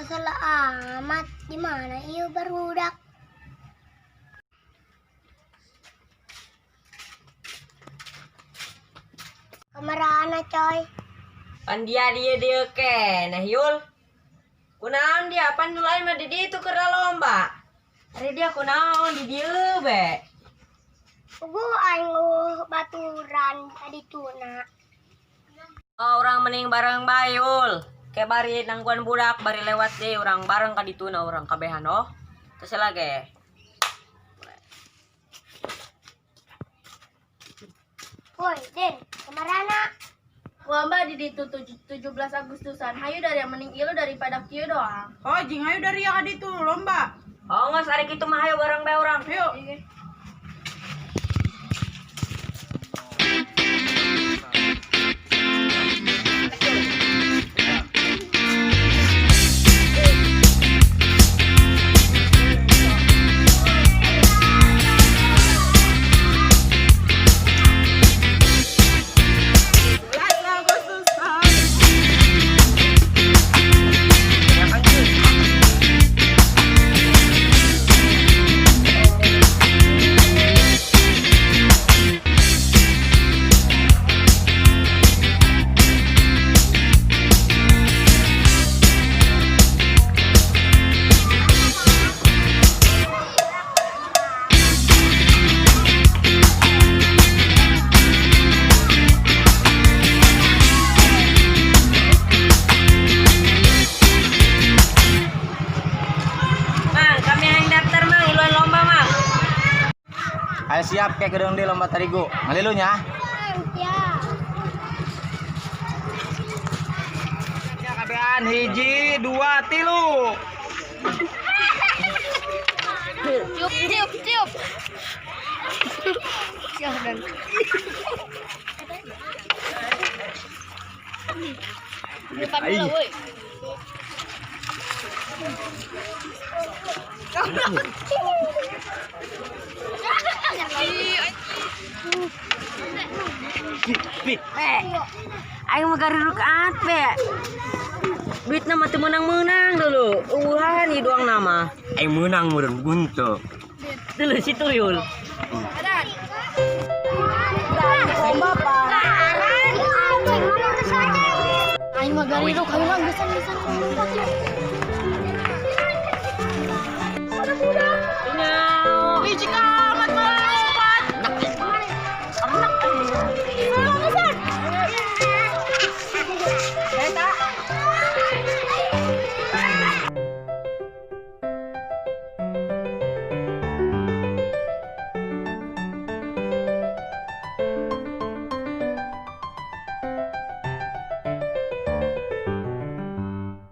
Kesel amat. Gimana iyo barudak? Kamarana coy. Pan dia ke nah Yul. Kunaon dia pan nulai mah di ditu keur lomba. Ari dia kunaon di dieu be. Ugu aing baturan tadi tuna. Oh, orang mending bareng bayul. Kayak bari nangguan budak bari lewat deh orang bareng ka dituna orang kabehan oh. Terus lagi. Woi, Den, kamarana. Lomba di ditu 17 Agustusan. Hayu dari yang mending ilu daripada kieu doang. Oh, jing ayo dari yang itu lomba. Oh, nggak hari kitu mah hayu bareng bae orang. Yuk. Ayo siap kayak gedung di lomba tarigu. Ngalilunya. Ya kabean hiji, dua, tilu. Tiup. Jangan. Depan dulu, woi. Aing mah gariruk be. Duit nama teu menang-menang dulu. Nih doang nama. Aing menang meureun buntu. Dulu situ Yul. Aing mah gariruk, ayo lang bisa.